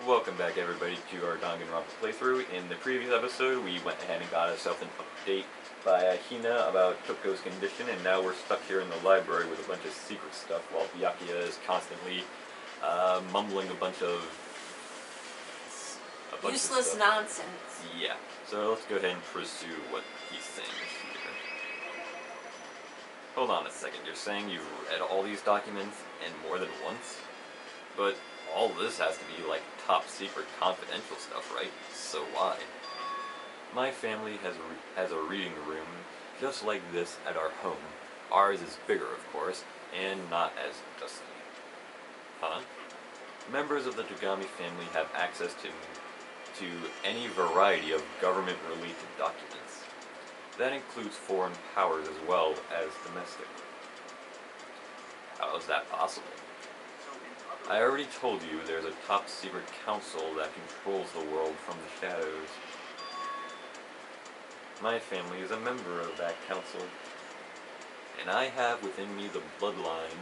Welcome back everybody to our Danganronpa playthrough. In the previous episode, we went ahead and got ourselves an update by Hina about Toko's condition, and now we're stuck here in the library with a bunch of secret stuff while Byakuya is constantly mumbling a bunch of useless nonsense. Yeah, so let's go ahead and pursue what he's saying here. Hold on a second, you're saying you've read all these documents and more than once? But all this has to be like top secret confidential stuff, right? So why? My family has a reading room just like this at our home. Ours is bigger, of course, and not as dusty. Huh? Members of the Tagami family have access to any variety of government-related documents. That includes foreign powers as well as domestic. How is that possible? I already told you there's a top-secret council that controls the world from the shadows. My family is a member of that council, and I have within me the bloodline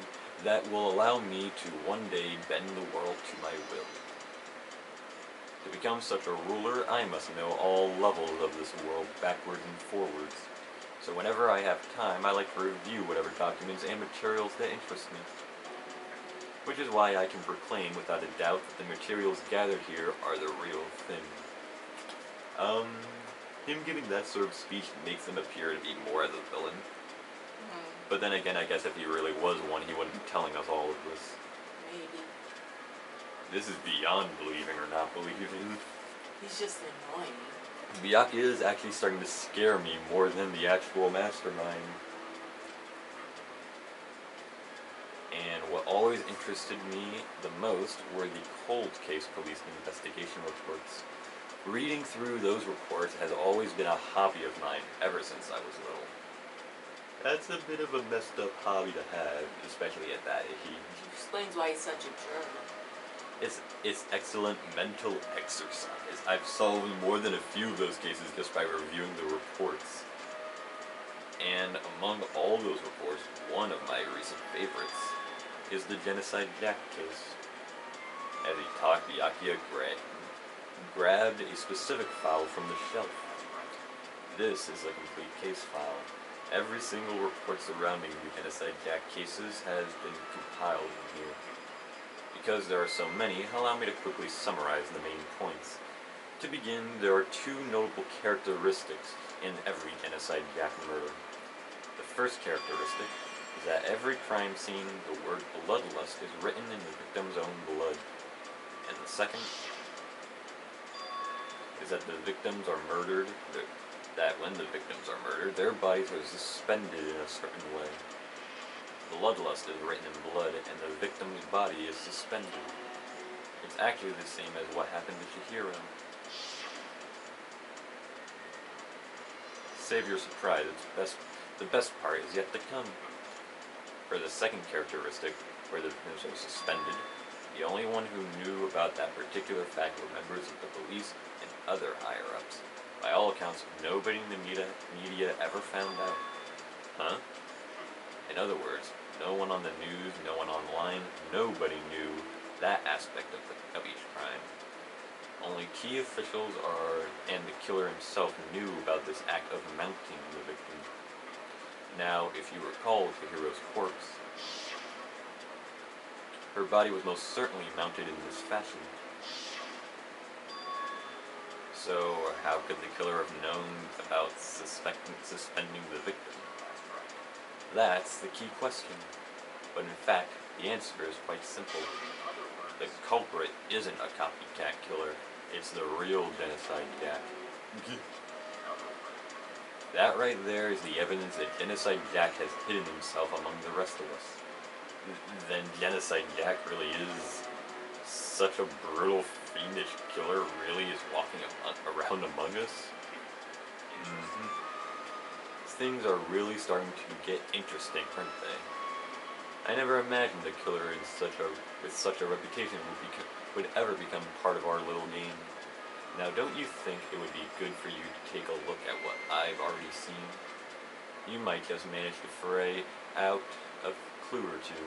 that will allow me to one day bend the world to my will. To become such a ruler, I must know all levels of this world backwards and forwards. So whenever I have time, I like to review whatever documents and materials that interest me. Which is why I can proclaim without a doubt that the materials gathered here are the real thing. Him giving that sort of speech makes him appear to be more as a villain. But then again, I guess if he really was one, he wouldn't be telling us all of this. Maybe. This is beyond believing or not believing. He's just annoying. Byakuya is actually starting to scare me more than the actual mastermind. And what always interested me the most were the cold case police investigation reports. Reading through those reports has always been a hobby of mine ever since I was little. That's a bit of a messed up hobby to have, especially at that age. Which explains why he's such a jerk. It's excellent mental exercise. I've solved more than a few of those cases just by reviewing the reports. And among all those reports, one of my recent favorites is the Genocide Jack case. As he talked, Byakuya grabbed a specific file from the shelf. This is a complete case file. Every single report surrounding the Genocide Jack cases has been compiled in here. Because there are so many, allow me to quickly summarize the main points. To begin, there are two notable characteristics in every Genocide Jack murder. The first characteristic is that every crime scene, the word bloodlust is written in the victim's own blood. And the second is that the victims are murdered, that when the victims are murdered, their bodies are suspended in a certain way. Bloodlust is written in blood, and the victim's body is suspended. It's actually the same as what happened to Chihiro. Save your surprise, the best part is yet to come. For the second characteristic, where the victims are suspended, the only one who knew about that particular fact were members of the police and other higher-ups. By all accounts, nobody in the media ever found out. Huh? In other words, no one on the news, no one online, nobody knew that aspect of each crime. Only key officials and the killer himself knew about this act of mounting the victim. Now, if you recall Chihiro's corpse, her body was most certainly mounted in this fashion. So, how could the killer have known about suspending the victim? That's the key question. But in fact, the answer is quite simple. The culprit isn't a copycat killer, it's the real Genocide Jack. That right there is the evidence that Genocide Jack has hidden himself among the rest of us. Then Genocide Jack really is such a brutal, fiendish killer, really is walking around among us? Things are really starting to get interesting, aren't they? I never imagined a killer with such a reputation would ever become part of our little game. Now, don't you think it would be good for you to take a look at what I've already seen? You might just manage to fray out a clue or two.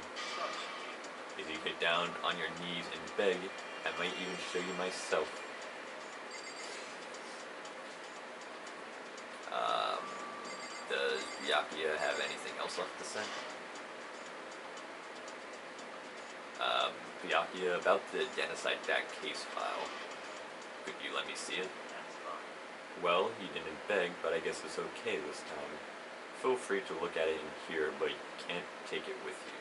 If you get down on your knees and beg, I might even show you myself. Does Byakuya have anything else left to say? Byakuya, about the Genocide Jack case file. Could you let me see it? Well, you didn't beg, but I guess it's okay this time. Feel free to look at it in here, but you can't take it with you.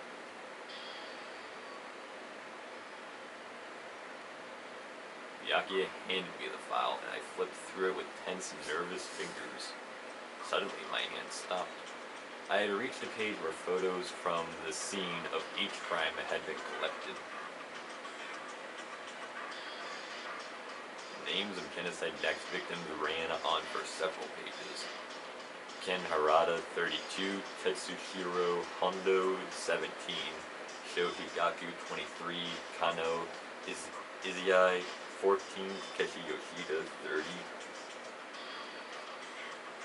Byakuya handed me the file, and I flipped through it with tense, nervous fingers. Suddenly, my hand stopped. I had reached a page where photos from the scene of each crime had been collected. Names of Genocide Jack's victims ran on for several pages. Ken Harada, 32, Tetsushiro Hondo, 17, Sho Higaku, 23, Kano Izai, 14, Keshi Yoshida, 30,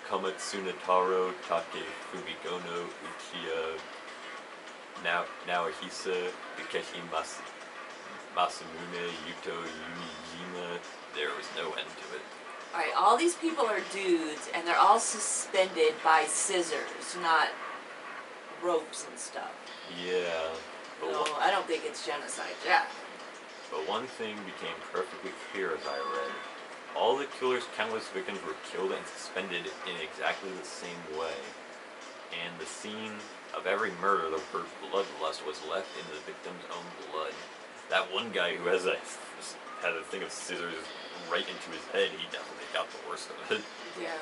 Komatsunetaro, Take Fumigono, Uchiha, Naohisa, Takeshi Masamune, Yuto Yumijima. There was no end to it. Alright, all these people are dudes, and they're all suspended by scissors, not ropes and stuff. Yeah. No, I don't think it's Genocide Jack. But one thing became perfectly clear as I read. All the killer's countless victims were killed and suspended in exactly the same way. And the scene of every murder, the word bloodlust was left in the victim's own blood. That one guy who has a thing of scissors right into his head, he definitely got the worst of it. Yeah.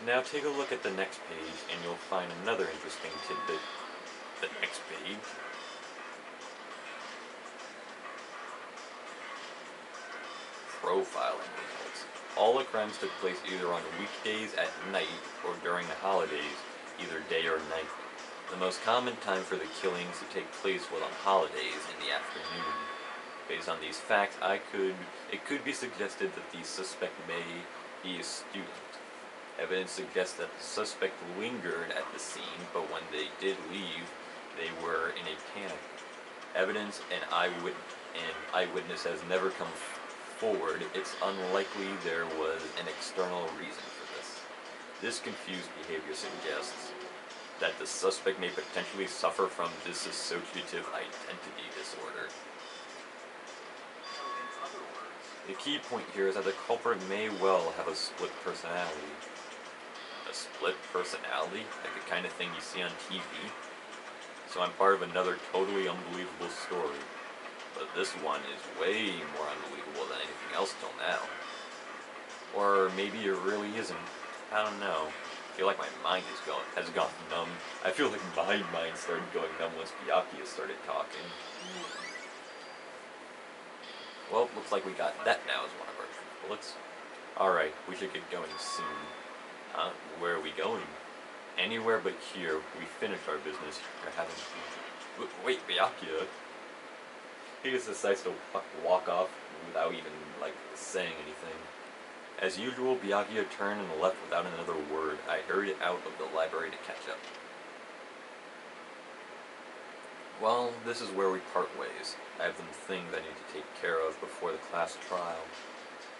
Now take a look at the next page and you'll find another interesting tidbit. The next page. Profiling results. All the crimes took place either on weekdays at night or during the holidays, either day or night. The most common time for the killings to take place was on holidays in the afternoon. Based on these facts, it could be suggested that the suspect may be a student. Evidence suggests that the suspect lingered at the scene, but when they did leave, they were in a panic. Evidence an eyewitness has never come forward. It's unlikely there was an external reason for this. This confused behavior suggests that the suspect may potentially suffer from dissociative identity disorder. The key point here is that the culprit may well have a split personality. A split personality? Like the kind of thing you see on TV? So I'm part of another totally unbelievable story. But this one is way more unbelievable than anything else till now. Or maybe it really isn't. I don't know. I feel like my mind has gone numb. I feel like my mind started going numb once Byakuya started talking. Well, looks like we got that now as one of our bullets. Alright, we should get going soon. Where are we going? Anywhere but here. We finished our business. We're having... Wait, Byakuya? He just decides to walk off without even, saying anything. As usual, Byakuya turned and left without another word. I hurried out of the library to catch up. Well, this is where we part ways. I have some things I need to take care of before the class trial.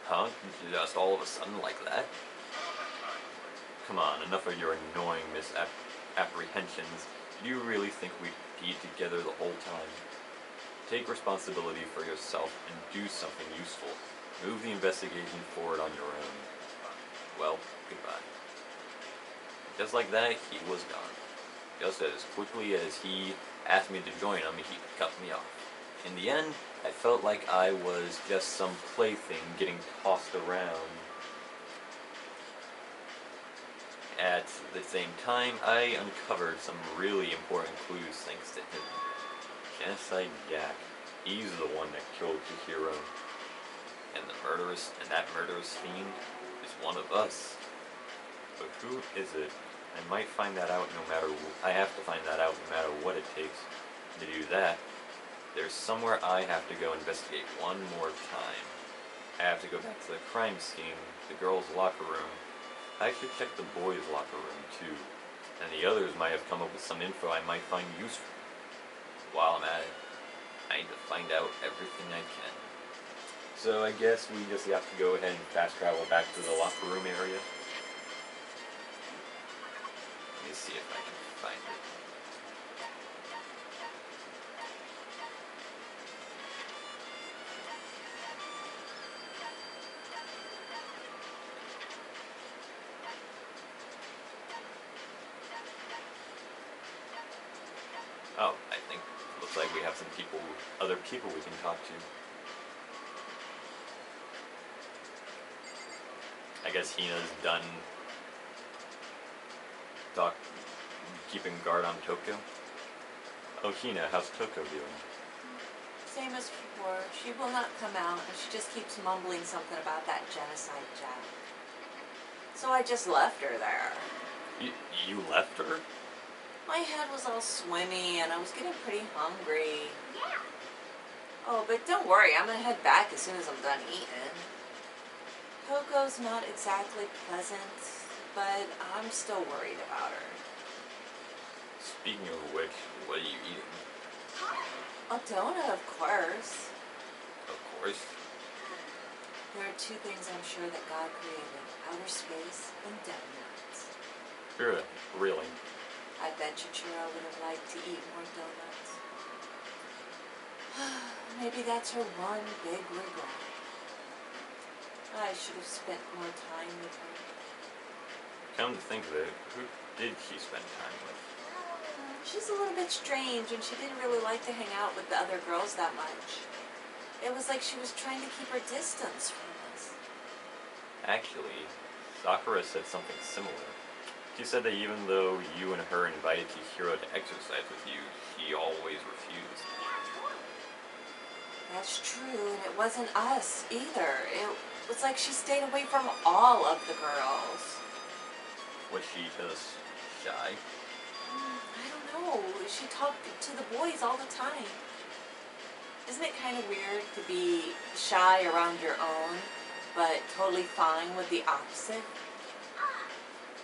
Huh? Just all of a sudden like that? Come on, enough of your annoying misapprehensions. Do you really think we'd be together the whole time? Take responsibility for yourself and do something useful. Move the investigation forward on your own. Well, goodbye. Just like that, he was gone. Just as quickly as he asked me to join him, he cut me off. In the end, I felt like I was just some plaything getting tossed around. At the same time, I uncovered some really important clues thanks to him. Genocide Jack. He's the one that killed Chihiro. And that murderous fiend is one of us. But who is it? I might find that out I have to find that out no matter what it takes. To do that, there's somewhere I have to go investigate one more time. I have to go back to the crime scene, the girls' locker room. I should check the boys' locker room too. And the others might have come up with some info I might find useful. While I'm at it, trying to find out everything I can. So I guess we just have to go ahead and fast travel back to the locker room area. Let me see if I can find it. Oh, I think it looks like we have some people, other people we can talk to. I guess Hina's done keeping guard on Toko. Oh, Hina, how's Toko doing? Same as before. She will not come out, and she just keeps mumbling something about that Genocide Jack. So I just left her there. You left her? My head was all swimmy, and I was getting pretty hungry. Yeah. Oh, but don't worry, I'm gonna head back as soon as I'm done eating. Toko's not exactly pleasant, but I'm still worried about her. Speaking of which, what are you eating? A donut, of course. Of course. There are two things I'm sure that God created: outer space and donuts. Really? I bet Chichiro would have liked to eat more donuts. Maybe that's her one big regret. I should have spent more time with her. Come to think of it, who did she spend time with? She's a little bit strange, and she didn't really like to hang out with the other girls that much. It was like she was trying to keep her distance from us. Actually, Sakura said something similar. She said that even though you and her invited Chihiro to exercise with you, he always refused. That's true, and it wasn't us either. It was like she stayed away from all of the girls. Was she just shy? I don't know. She talked to the boys all the time. Isn't it kind of weird to be shy around your own, but totally fine with the opposite?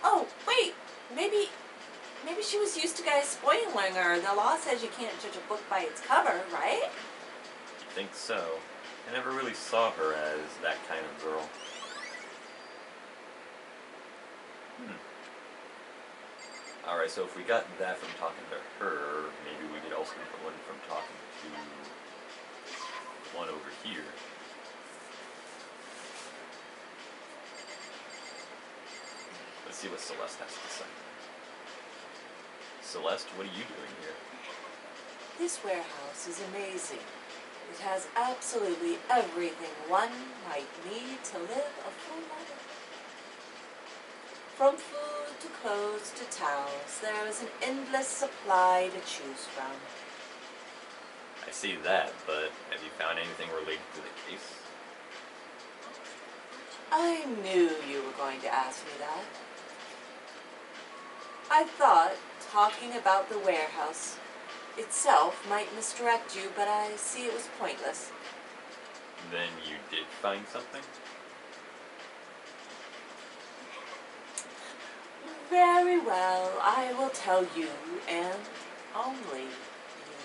Oh, wait. Maybe she was used to guys spoiling her. The law says you can't judge a book by its cover, right? I think so. I never really saw her as that kind of girl. Alright, so if we got that from talking to her, maybe we could also get one from talking to one over here. Let's see what Celeste has to say. Celeste, what are you doing here? This warehouse is amazing. It has absolutely everything one might need to live a full life. From food to clothes to towels, there is an endless supply to choose from. I see that, but have you found anything related to the case? I knew you were going to ask me that. I thought talking about the warehouse itself might misdirect you, but I see it was pointless. Then you did find something? Very well, I will tell you, and only you.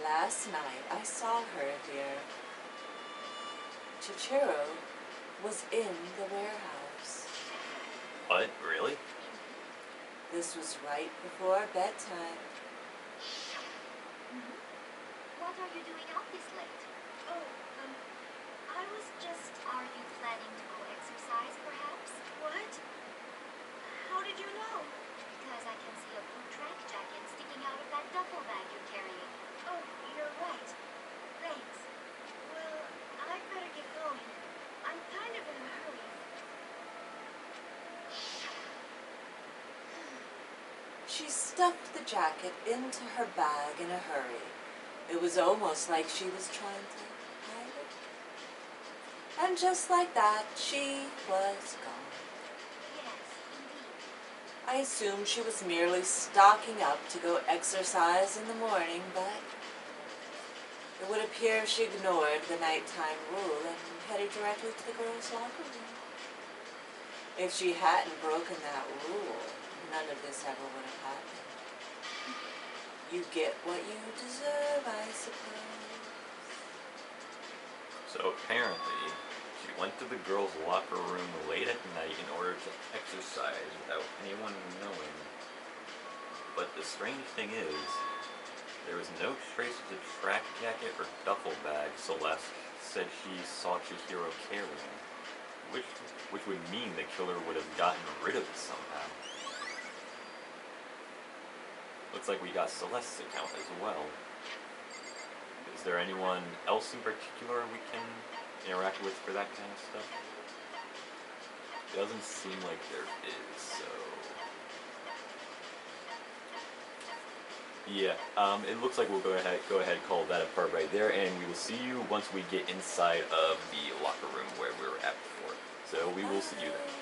Last night I saw her here. Chichiro was in the warehouse. What? Really? This was right before bedtime. What are you doing out this late? Oh, I was just... Are you planning to go exercise, perhaps? What? How did you know? Because I can see a blue track jacket sticking out of that duffel bag you're carrying. Oh, you're right. Thanks. Well, I'd better get going. I'm kind of in a hurry. She stuffed the jacket into her bag in a hurry. It was almost like she was trying to hide it. And just like that, she was gone. Yes, indeed. I assumed she was merely stocking up to go exercise in the morning, but it would appear she ignored the nighttime rule and headed directly to the girls' locker room. If she hadn't broken that rule, none of this ever would have happened. You get what you deserve, I suppose. So apparently, she went to the girls' locker room late at night in order to exercise without anyone knowing. But the strange thing is, there was no trace of the track jacket or duffel bag Celeste said she saw Chihiro carrying, which would mean the killer would have gotten rid of it somehow. Looks like we got Celeste's account as well. Is there anyone else in particular we can interact with for that kind of stuff? It doesn't seem like there is, so... Yeah, it looks like we'll go ahead call that a part right there, and we will see you once we get inside of the locker room where we were at before. So we will see you then.